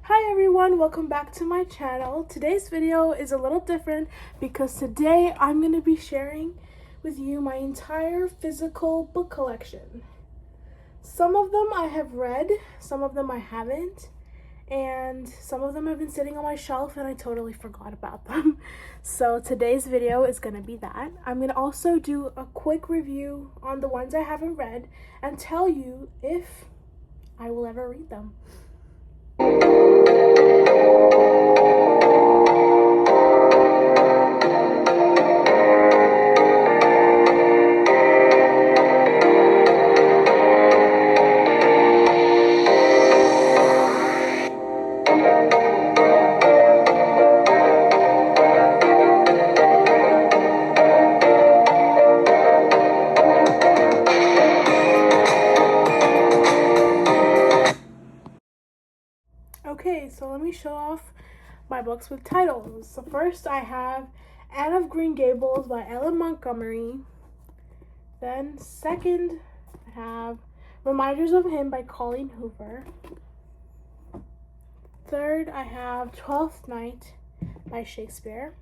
Hi everyone, welcome back to my channel. Today's video is a little different because today I'm going to be sharing with you my entire physical book collection. Some of them I have read, some of them I haven't, and some of them have been sitting on my shelf and I totally forgot about them. So today's video is going to be that. I'm going to also do a quick review on the ones I haven't read and tell you if I will ever read them. Okay, so let me show off my books with titles. So first I have Anne of Green Gables by Ellen Montgomery. Then second I have Reminders of Him by Colleen Hoover. Third I have Twelfth Night by Shakespeare.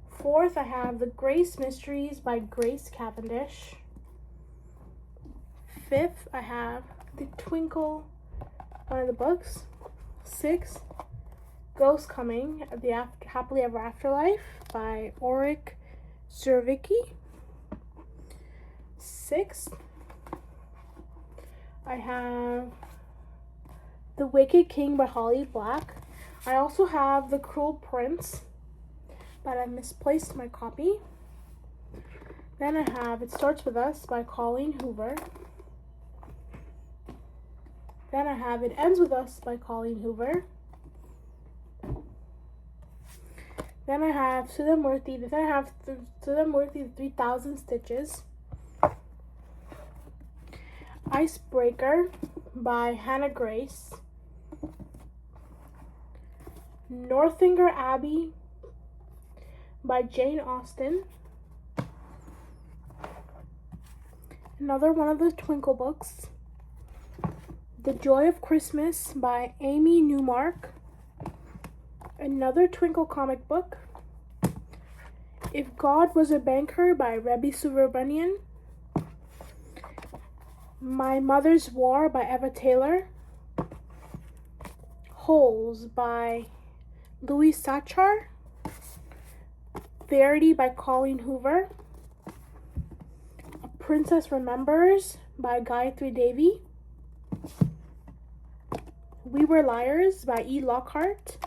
Fourth I have The Grace Mysteries by Grace Cavendish. Fifth I have The Twinkle, one of the books. Sixth, Ghost Coming, The Happily Ever Afterlife by Ulrich Zurwicki. Sixth, I have The Wicked King by Holly Black. I also have The Cruel Prince, but I misplaced my copy. Then I have It Starts With Us by Colleen Hoover. Then I have It Ends With Us by Colleen Hoover. Then I have Sudhamurthy. Then I have Sudhamurthy, 3,000 Stitches. Icebreaker by Hannah Grace. Northanger Abbey by Jane Austen. Another one of the Twinkle books. The Joy of Christmas by Amy Newmark. Another Twinkle comic book. If God Was a Banker by Rebbe Subramanian. My Mother's War by Eva Taylor. Holes by Louis Sachar. Verity by Colleen Hoover. A Princess Remembers by Gayatri Devi. We Were Liars by E. Lockhart.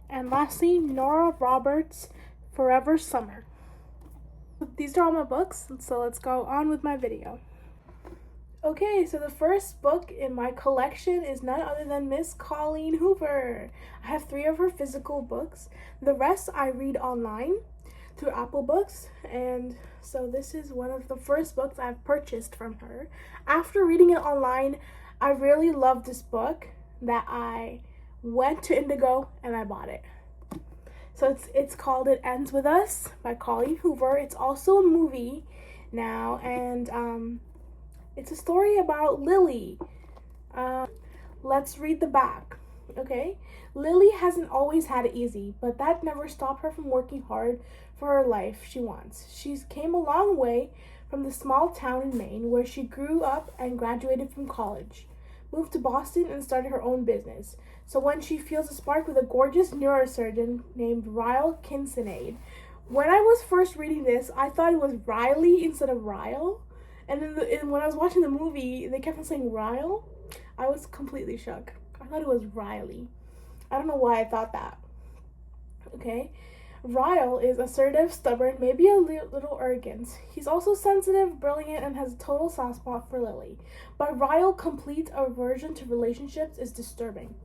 And lastly, Nora Roberts' Forever Summer. These are all my books, so let's go on with my video. Okay, so the first book in my collection is none other than Miss Colleen Hoover. I have 3 of her physical books. The rest I read online through Apple Books, and so this is one of the first books I've purchased from her. After reading it online, I really loved this book that I went to Indigo and I bought it. So it's called It Ends With Us by Colleen Hoover. It's also a movie now, and it's a story about Lily. Let's read the back, okay? Lily hasn't always had it easy, but that never stopped her from working hard for her life she wants. She's came a long way from the small town in Maine where she grew up and graduated from college, moved to Boston and started her own business. So when she feels a spark with a gorgeous neurosurgeon named Ryle Kincaid. When I was first reading this, I thought it was Riley instead of Ryle. And then when I was watching the movie, they kept on saying Ryle. I was completely shook. I thought it was Riley. I don't know why I thought that. Okay. Ryle is assertive, stubborn, maybe a little arrogant. He's also sensitive, brilliant, and has a total soft spot for Lily. But Ryle's complete aversion to relationships is disturbing.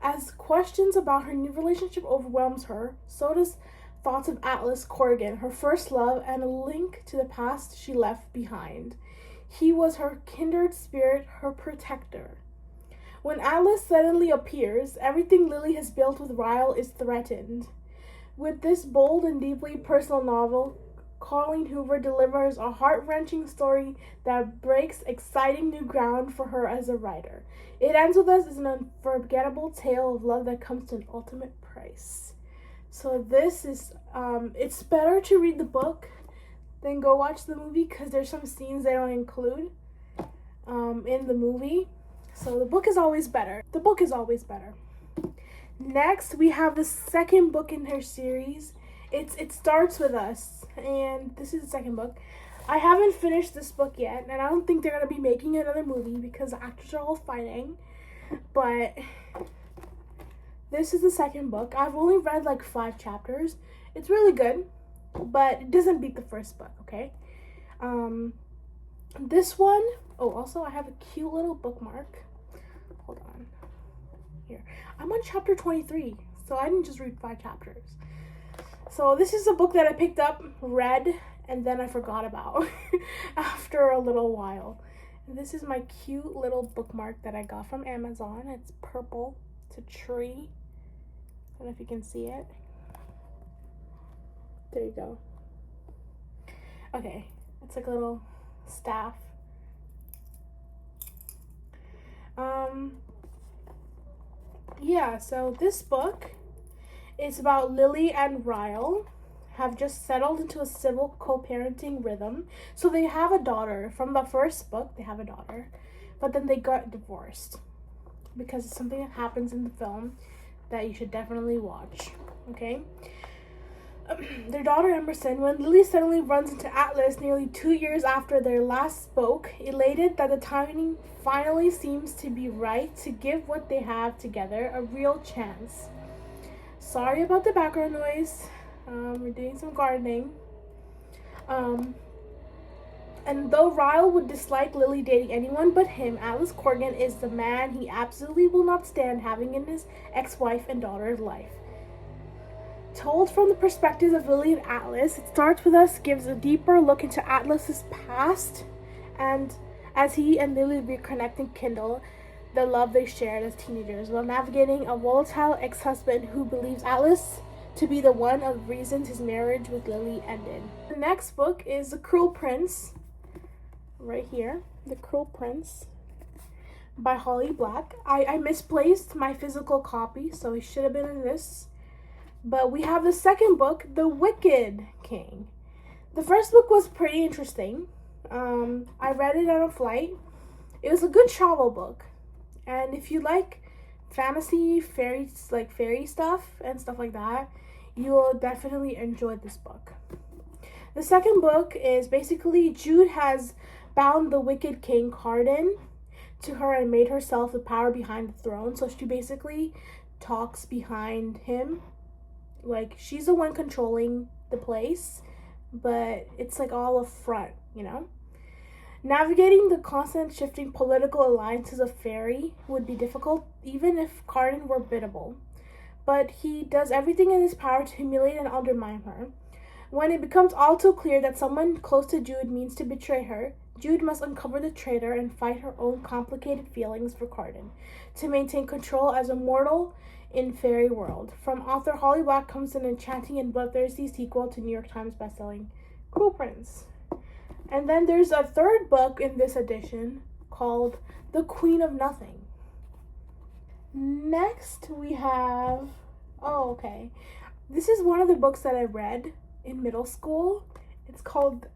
As questions about her new relationship overwhelms her, so does thoughts of Atlas Corrigan, her first love, and a link to the past she left behind. He was her kindred spirit, her protector. When Atlas suddenly appears, everything Lily has built with Ryle is threatened. With this bold and deeply personal novel, Colleen Hoover delivers a heart-wrenching story that breaks exciting new ground for her as a writer. It ends with us as an unforgettable tale of love that comes to an ultimate price. So this is, it's better to read the book than go watch the movie because there's some scenes they don't include in the movie. So the book is always better. The book is always better. Next, we have the second book in her series. It Starts With Us, and this is the second book. I haven't finished this book yet, and I don't think they're going to be making another movie because the actors are all fighting. But this is the second book. I've only read like 5 chapters. It's really good, but it doesn't beat the first book, okay? This one, oh, also I have a cute little bookmark. Hold on. Here. I'm on chapter 23, so I didn't just read 5 chapters. So this is a book that I picked up, read, and then I forgot about after a little while. And this is my cute little bookmark that I got from Amazon. It's purple. It's a tree. I don't know if you can see it. There you go. Okay, it's like a little staff. Yeah, so this book is about Lily and Ryle have just settled into a civil co-parenting rhythm. So they have a daughter. From the first book, they have a daughter. But then they got divorced because it's something that happens in the film that you should definitely watch, okay? Their daughter Emerson, when Lily suddenly runs into Atlas nearly 2 years after their last spoke, elated that the timing finally seems to be right to give what they have together a real chance. Sorry about the background noise. We're doing some gardening. And though Ryle would dislike Lily dating anyone but him, Atlas Corrigan is the man he absolutely will not stand having in his ex-wife and daughter's life. Told from the perspectives of Lily and Atlas, It Starts With Us gives a deeper look into Atlas's past, and as he and Lily reconnect and kindle the love they shared as teenagers while navigating a volatile ex-husband who believes Atlas to be the one of reasons his marriage with Lily ended. The next book is The Cruel Prince, right here, The Cruel Prince by Holly Black. I misplaced my physical copy, so it should have been in this. But we have the second book, The Wicked King. The first book was pretty interesting. I read it on a flight. It was a good travel book. And if you like fantasy, fairy stuff and stuff like that, you will definitely enjoy this book. The second book is basically Jude has bound the Wicked King Cardan to her and made herself the power behind the throne. So she basically talks behind him. Like, she's the one controlling the place, but it's like all a front, you know? Navigating the constant shifting political alliances of Fairy would be difficult, even if Cardan were biddable. But he does everything in his power to humiliate and undermine her. When it becomes all too clear that someone close to Jude means to betray her, Jude must uncover the traitor and fight her own complicated feelings for Cardan to maintain control as a mortal in Fairy World. From author Holly Black comes an enchanting and bloodthirsty sequel to New York Times bestselling Cruel Prince. And then there's a third book in this edition called The Queen of Nothing. Next we have, this is one of the books that I read in middle school. It's called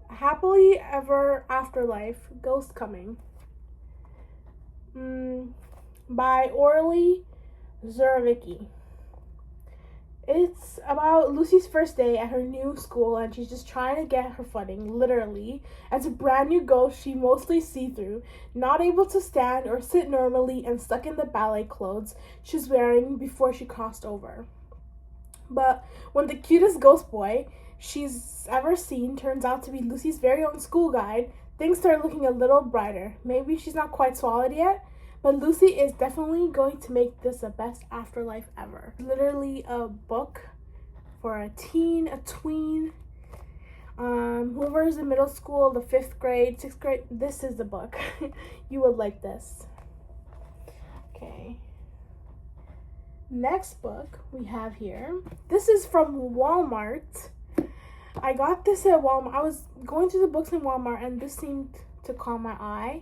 Happily Ever Afterlife, Ghost Coming. By Orly Zuravicki. It's about Lucy's first day at her new school, and she's just trying to get her footing, literally. As a brand new ghost, she mostly see-through, not able to stand or sit normally, and stuck in the ballet clothes she's wearing before she crossed over. But when the cutest ghost boy she's ever seen turns out to be Lucy's very own school guide, things start looking a little brighter. Maybe she's not quite swallowed yet, but Lucy is definitely going to make this the best afterlife ever. Literally a book for a teen, a tween, whoever's in middle school, the 5th grade, 6th grade, this is the book. You would like this. Okay. Next book we have here. This is from Walmart. I got this at Walmart. I was going through the books in Walmart and this seemed to caught my eye.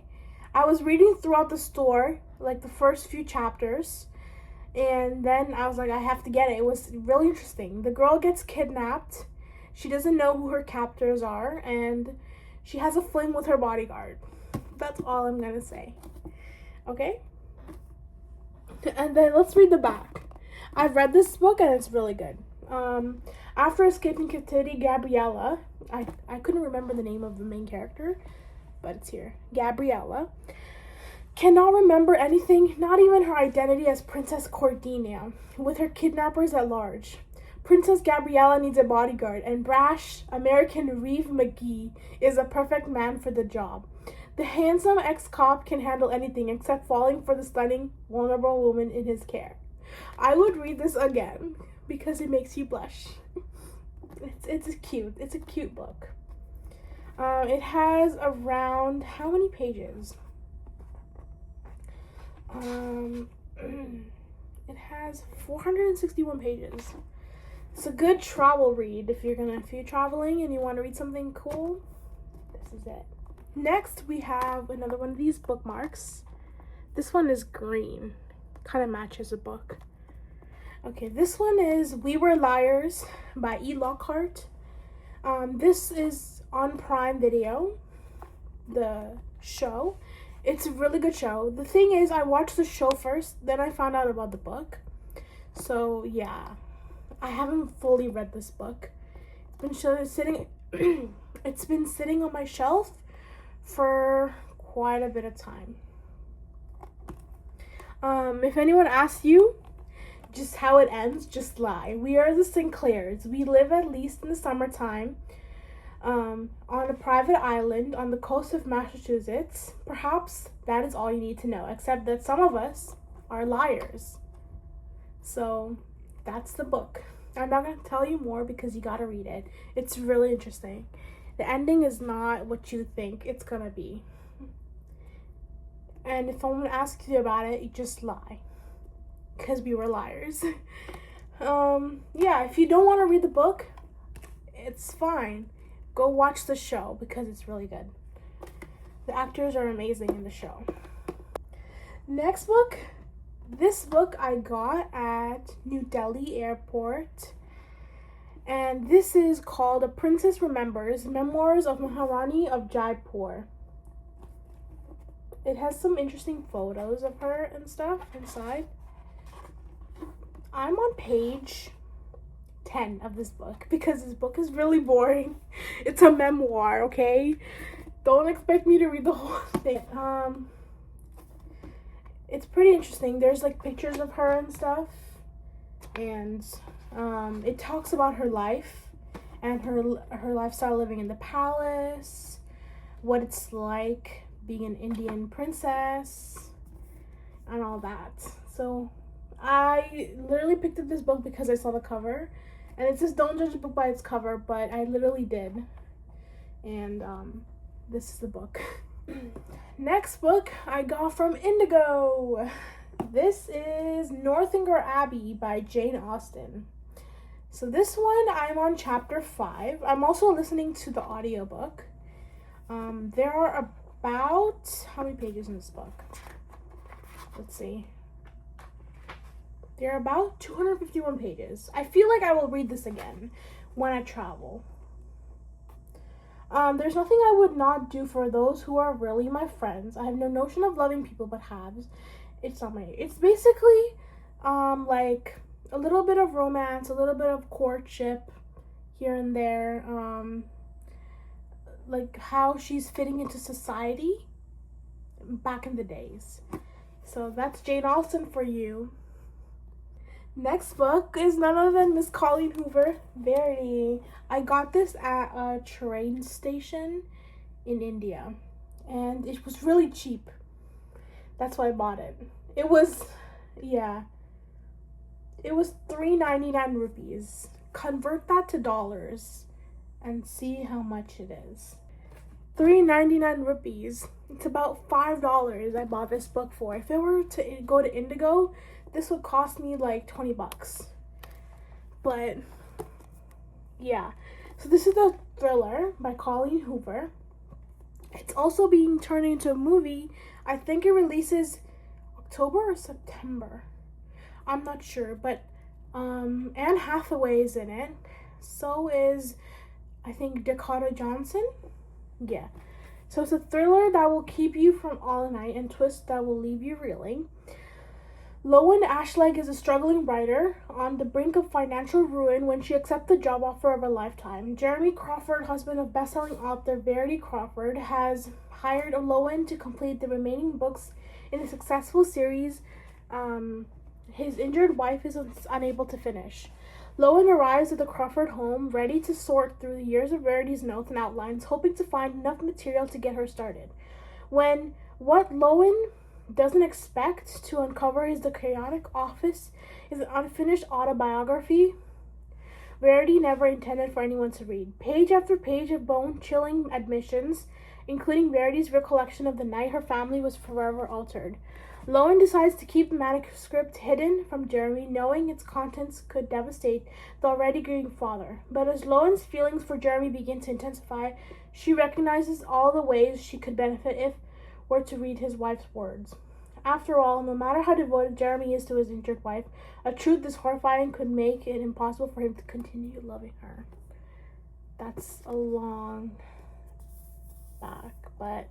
I was reading throughout the store, like the first few chapters, and then I was like, I have to get it. It was really interesting. The girl gets kidnapped. She doesn't know who her captors are, and she has a fling with her bodyguard. That's all I'm gonna say. Okay? And then let's read the back. I've read this book and it's really good. After escaping captivity, Gabriella, I couldn't remember the name of the main character, but it's here. Gabriella cannot remember anything, not even her identity as Princess Cordelia, with her kidnappers at large. Princess Gabriella needs a bodyguard, and brash American Reeve McGee is a perfect man for the job. The handsome ex-cop can handle anything except falling for the stunning, vulnerable woman in his care. I would read this again because it makes you blush. It's a cute book. It has around, how many pages? It has 461 pages. It's a good travel read if you're traveling and you want to read something cool. This is it. Next, we have another one of these bookmarks. This one is green. Kind of matches the book. Okay, this one is We Were Liars by E. Lockhart. This is on Prime Video, the show. It's a really good show. The thing is, I watched the show first, then I found out about the book. So, yeah. I haven't fully read this book. It's been sitting on my shelf for quite a bit of time. If anyone asks you just how it ends, just lie. We are the Sinclairs. We live, at least in the summertime, on a private island on the coast of Massachusetts. Perhaps that is all you need to know, except that some of us are liars. So that's the book. I'm not going to tell you more because you got to read it. It's really interesting. The ending is not what you think it's going to be. And if someone asks you about it, you just lie. Because we were liars. Yeah, if you don't want to read the book, it's fine. Go watch the show because it's really good. The actors are amazing in the show. Next book. This book I got at New Delhi Airport. And this is called A Princess Remembers, Memoirs of Maharani of Jaipur. It has some interesting photos of her and stuff inside. I'm on page 10 of this book because this book is really boring. It's a memoir, okay? Don't expect me to read the whole thing. It's pretty interesting. There's like pictures of her and stuff. And it talks about her life and her lifestyle living in the palace, what it's like being an Indian princess, and all that. So I literally picked up this book because I saw the cover, and it says don't judge a book by its cover, but I literally did. And this is the book. Next book I got from Indigo. This is Northanger Abbey by Jane Austen. So this one, I'm on chapter 5. I'm also listening to the audiobook. There are about, how many pages in this book? Let's see. There are about 251 pages. I feel like I will read this again when I travel. There's nothing I would not do for those who are really my friends. I have no notion of loving people but halves. It's basically like a little bit of romance, a little bit of courtship here and there, like how she's fitting into society back in the days. So that's Jane Austen for you. Next book is none other than Miss Colleen Hoover. Verity. I got this at a train station in India, and it was really cheap. That's why I bought it. It was $3.99 rupees. Convert that to dollars and see how much it is. $3.99 rupees It's about $5 I bought this book for. If it were to go to Indigo, this would cost me like 20 bucks. But yeah. So this is a thriller by Colleen Hoover. It's also being turned into a movie. I think it releases October or September. I'm not sure, but Anne Hathaway is in it. So is, I think, Dakota Johnson. Yeah. So it's a thriller that will keep you from all night and twists that will leave you reeling. Lowen Ashleg is a struggling writer on the brink of financial ruin when she accepts the job offer of her lifetime. Jeremy Crawford, husband of best-selling author Verity Crawford, has hired Lowen to complete the remaining books in a successful series his injured wife is unable to finish. Lowen arrives at the Crawford home, ready to sort through the years of Verity's notes and outlines, hoping to find enough material to get her started. When what Lowen doesn't expect to uncover is the chaotic office is an unfinished autobiography Verity never intended for anyone to read. Page after page of bone-chilling admissions, including Verity's recollection of the night her family was forever altered. Lowen decides to keep the manuscript hidden from Jeremy, knowing its contents could devastate the already grieving father. But as Lowen's feelings for Jeremy begin to intensify, she recognizes all the ways she could benefit if were to read his wife's words. After all, no matter how devoted Jeremy is to his injured wife, a truth this horrifying could make it impossible for him to continue loving her. That's a long back, but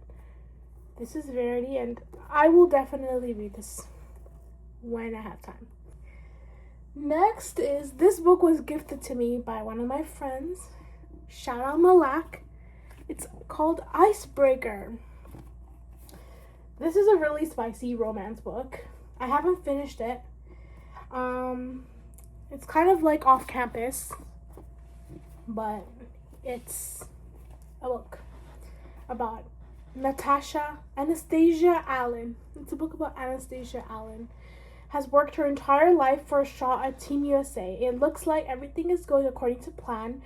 this is Verity, and I will definitely read this when I have time. Next is, this book was gifted to me by one of my friends. Shout out Malak. It's called Icebreaker. This is a really spicy romance book. I haven't finished it. It's kind of like off campus, but it's a book about Anastasia Allen. It's a book about Anastasia Allen. Has worked her entire life for a shot at Team USA. It looks like everything is going according to plan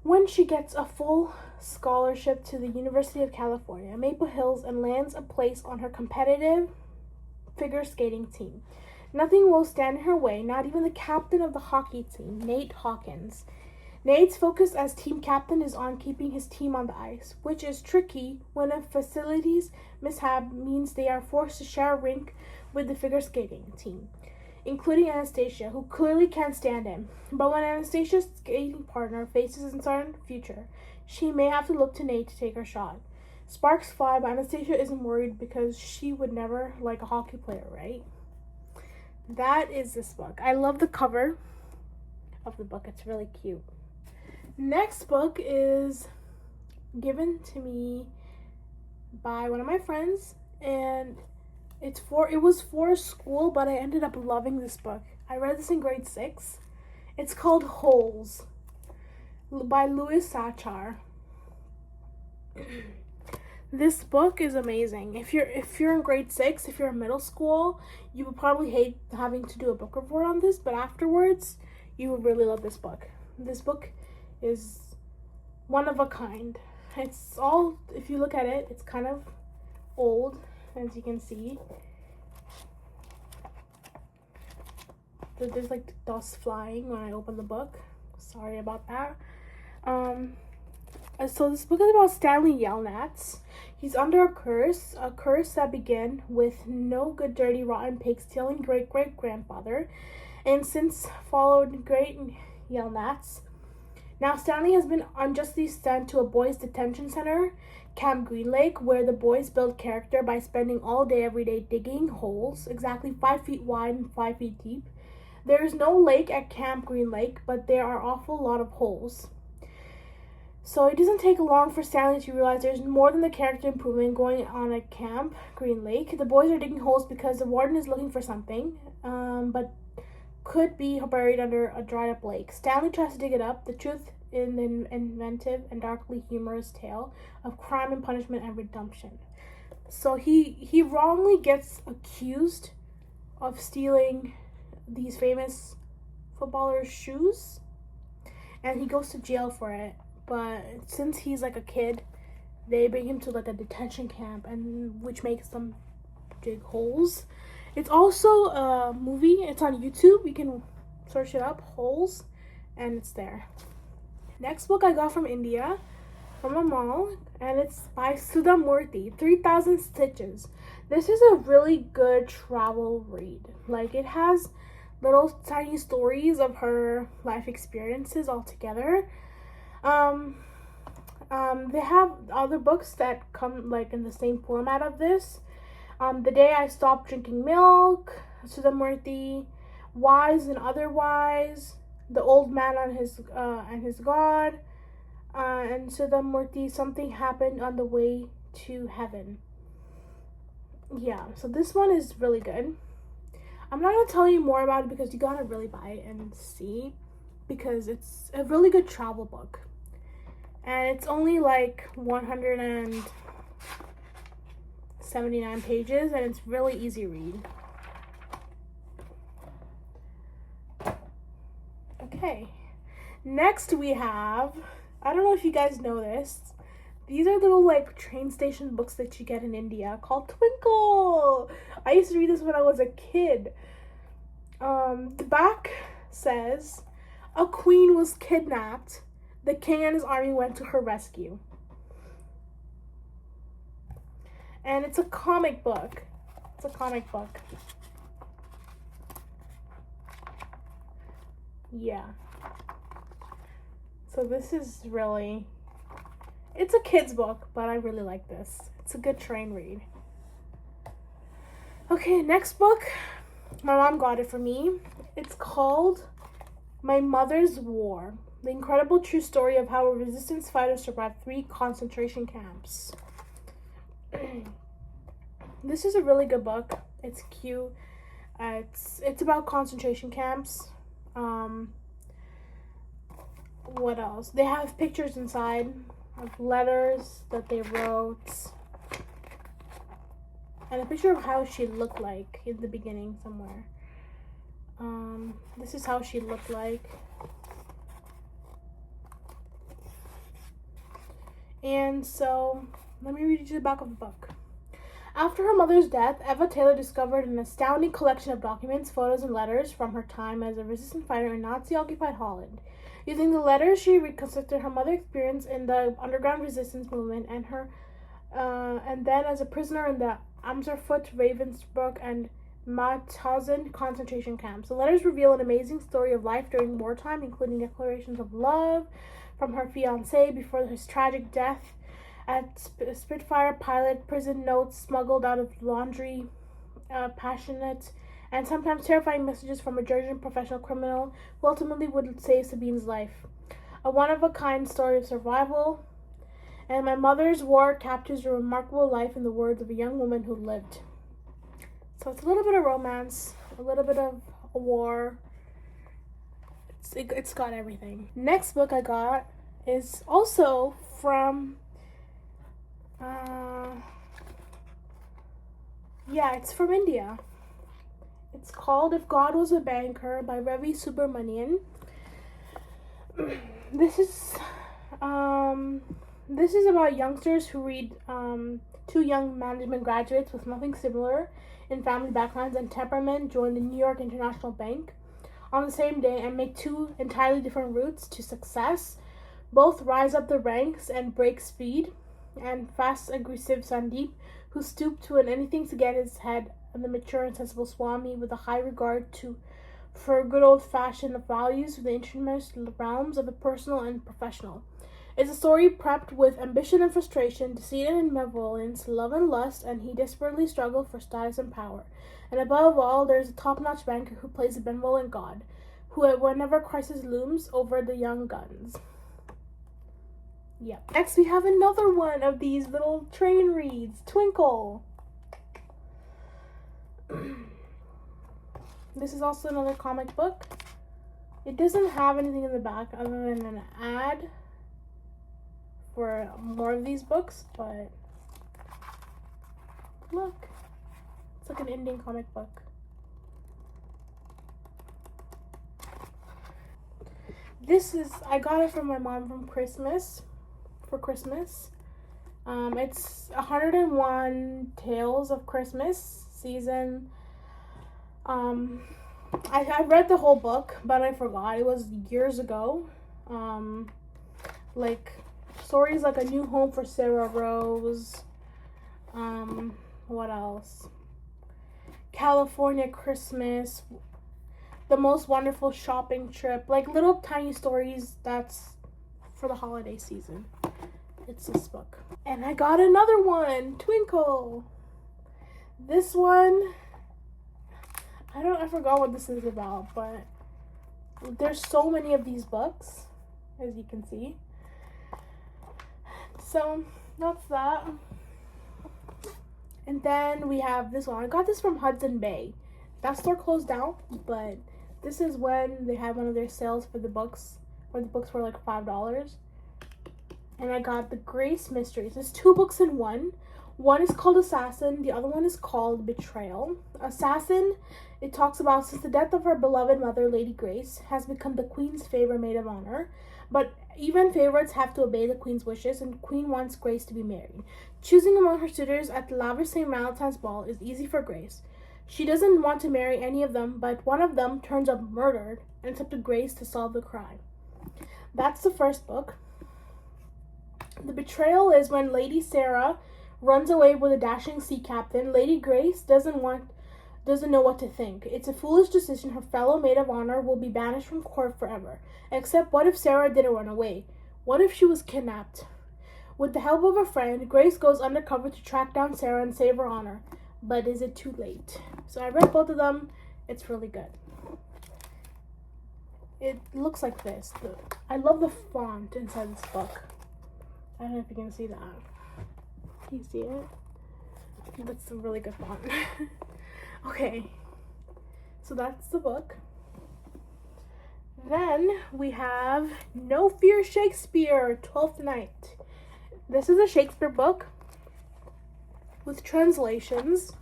when she gets a full scholarship to the University of California, Maple Hills, and lands a place on her competitive figure skating team. Nothing will stand in her way, not even the captain of the hockey team, Nate Hawkins. Nate's focus as team captain is on keeping his team on the ice, which is tricky when a facilities mishap means they are forced to share a rink with the figure skating team, including Anastasia, who clearly can't stand him. But when Anastasia's skating partner faces an uncertain future, she may have to look to Nate to take her shot. Sparks fly, but Anastasia isn't worried because she would never like a hockey player, right? That is this book. I love the cover of the book. It's really cute. Next book is given to me by one of my friends, and it was for school, but I ended up loving this book. I read this in grade 6. It's called Holes by Louis Sachar. This book is amazing. If you're in grade 6, if you're in middle school, you would probably hate having to do a book report on this, but afterwards, you would really love this book. This book is one of a kind. It's all, if you look at it, it's kind of old, as you can see. There's like dust flying when I open the book. Sorry about that. So this book is about Stanley Yelnats. He's under a curse that began with no good, dirty, rotten pig stealing great-great-grandfather, and since followed great Yelnats. Now Stanley has been unjustly sent to a boys' detention center, Camp Green Lake, where the boys build character by spending all day every day digging holes, exactly 5 feet wide and 5 feet deep. There is no lake at Camp Green Lake, but there are awful lot of holes. So it doesn't take long for Stanley to realize there's more than the character improvement going on at Camp Green Lake. The boys are digging holes because the warden is looking for something, but could be buried under a dried up lake. Stanley tries to dig it up, the truth in an inventive and darkly humorous tale of crime and punishment and redemption. So he wrongly gets accused of stealing these famous footballers' shoes, and he goes to jail for it. But since he's like a kid, they bring him to like a detention camp, and which makes them dig holes. It's also a movie. It's on YouTube. You can search it up, Holes, and it's there. Next book I got from India, from a mall, and it's by Sudha Murthy, 3000 Stitches. This is a really good travel read. Like, it has little tiny stories of her life experiences all together. They have other books that come like in the same format of this. The Day I Stopped Drinking Milk, Sudha Murthy, Wise and Otherwise, The Old Man and His God, and Sudha Murthy, Something Happened on the Way to Heaven. Yeah, so this one is really good. I'm not gonna tell you more about it because you gotta really buy it and see, because it's a really good travel book. And it's only like 179 pages, and it's really easy read. Okay, next we have, I don't know if you guys know this, these are little like train station books that you get in India called Twinkle. I used to read this when I was a kid. The back says, a queen was kidnapped. The king and his army went to her rescue. And it's a comic book. It's a comic book. Yeah. So this is really, it's a kid's book, but I really like this. It's a good train read. Okay, next book. My mom got it for me. It's called My Mother's War. The incredible true story of how a resistance fighter survived 3 concentration camps. This is a really good book. It's cute. It's about concentration camps. What else? They have pictures inside of letters that they wrote, and a picture of how she looked like in the beginning somewhere. This is how she looked like. And so, let me read you the back of the book. After her mother's death, Eva Taylor discovered an astounding collection of documents, photos, and letters from her time as a resistance fighter in Nazi-occupied Holland. Using the letters, she reconstructed her mother's experience in the underground resistance movement and then as a prisoner in the Amersfoort, Ravensbrück, and Mauthausen concentration camps. The letters reveal an amazing story of life during wartime, including declarations of love from her fiancé before his tragic death at Spitfire pilot, prison notes smuggled out of laundry, passionate and sometimes terrifying messages from a Georgian professional criminal who ultimately would save Sabine's life. A one-of-a-kind story of survival, and My Mother's War captures a remarkable life in the words of a young woman who lived. So it's a little bit of romance, a little bit of a war. It's got everything. Next book I got is also from, it's from India. It's called If God Was a Banker by Ravi Subramanian. This is about youngsters who read, 2 young management graduates with nothing similar in family backgrounds and temperament join the New York International Bank on the same day and make 2 entirely different routes to success. Both rise up the ranks and break speed, and fast, aggressive Sandeep, who stooped to anything to get his head, and the mature and sensible Swami with a high regard for good old-fashioned values of the innermost realms of the personal and professional. It's a story prepped with ambition and frustration, deceit and malevolence, love and lust, and he desperately struggled for status and power. And above all, there's a top-notch banker who plays a benevolent god, who whenever crisis looms over the young guns. Yep. Next, we have another one of these little train reads, Twinkle. This is also another comic book. It doesn't have anything in the back other than an ad for more of these books, but look, it's like an Indian comic book. I got it from my mom for Christmas. It's 101 Tales of Christmas season. I read the whole book, but I forgot. It was years ago. Like stories like A New Home for Sarah Rose. What else? California Christmas. The Most Wonderful Shopping Trip. Like little tiny stories that's for the holiday season. It's this book. And I got another one, Twinkle. This one, I forgot what this is about, but there's so many of these books, as you can see. So that's that. And then we have this one. I got this from Hudson Bay. That store closed down, but this is when they had one of their sales for the books, where the books were like $5. And I got the Grace Mysteries. There's 2 books in one. One is called Assassin. The other one is called Betrayal. Assassin, it talks about since the death of her beloved mother, Lady Grace, has become the Queen's favorite maid of honor. But even favorites have to obey the Queen's wishes, and the Queen wants Grace to be married. Choosing among her suitors at the lavish St. Valentine's ball is easy for Grace. She doesn't want to marry any of them, but one of them turns up murdered, and it's up to Grace to solve the crime. That's the first book. The Betrayal is when Lady Sarah runs away with a dashing sea captain. Lady Grace doesn't know what to think. It's a foolish decision. Her fellow maid of honor will be banished from court forever. Except what if Sarah didn't run away? What if she was kidnapped? With the help of a friend, Grace goes undercover to track down Sarah and save her honor. But is it too late? So I read both of them. It's really good. It looks like this. I love the font inside this book. I don't know if you can see that. Can you see it? That's a really good font. Okay. So that's the book. Then we have No Fear Shakespeare, 12th Night. This is a Shakespeare book with translations.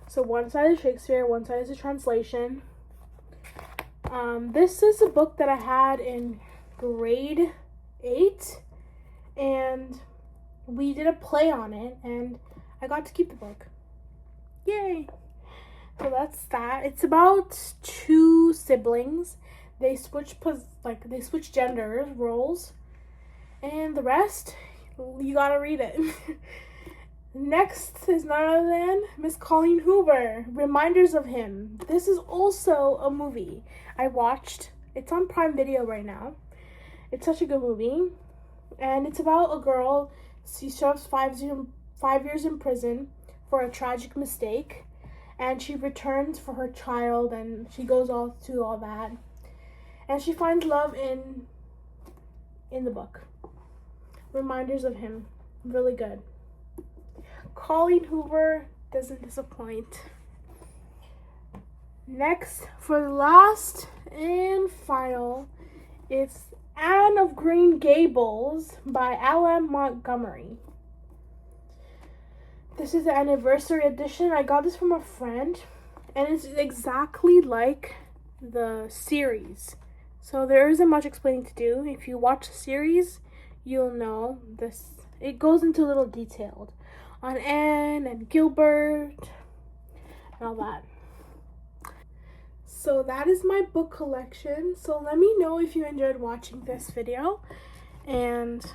So one side is Shakespeare, one side is a translation. This is a book that I had in grade 8. And we did a play on it, and I got to keep the book. Yay! So that's that. It's about 2 siblings. They switch gender roles, and the rest, you gotta read it. Next is none other than Miss Colleen Hoover, Reminders of Him. This is also a movie I watched. It's on Prime Video right now. It's such a good movie. And it's about a girl. She serves 5 years in prison for a tragic mistake. And she returns for her child, and she goes through all that. And she finds love in the book. Reminders of Him. Really good. Colleen Hoover doesn't disappoint. Next, for the last and final, it's Anne of Green Gables by L.M. Montgomery. This is the anniversary edition. I got this from a friend, and it's exactly like the series. So there isn't much explaining to do. If you watch the series, you'll know this. It goes into a little detailed on Anne and Gilbert and all that. So that is my book collection. So let me know if you enjoyed watching this video, and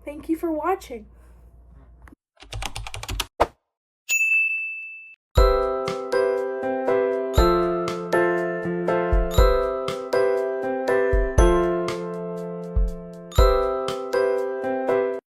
thank you for watching.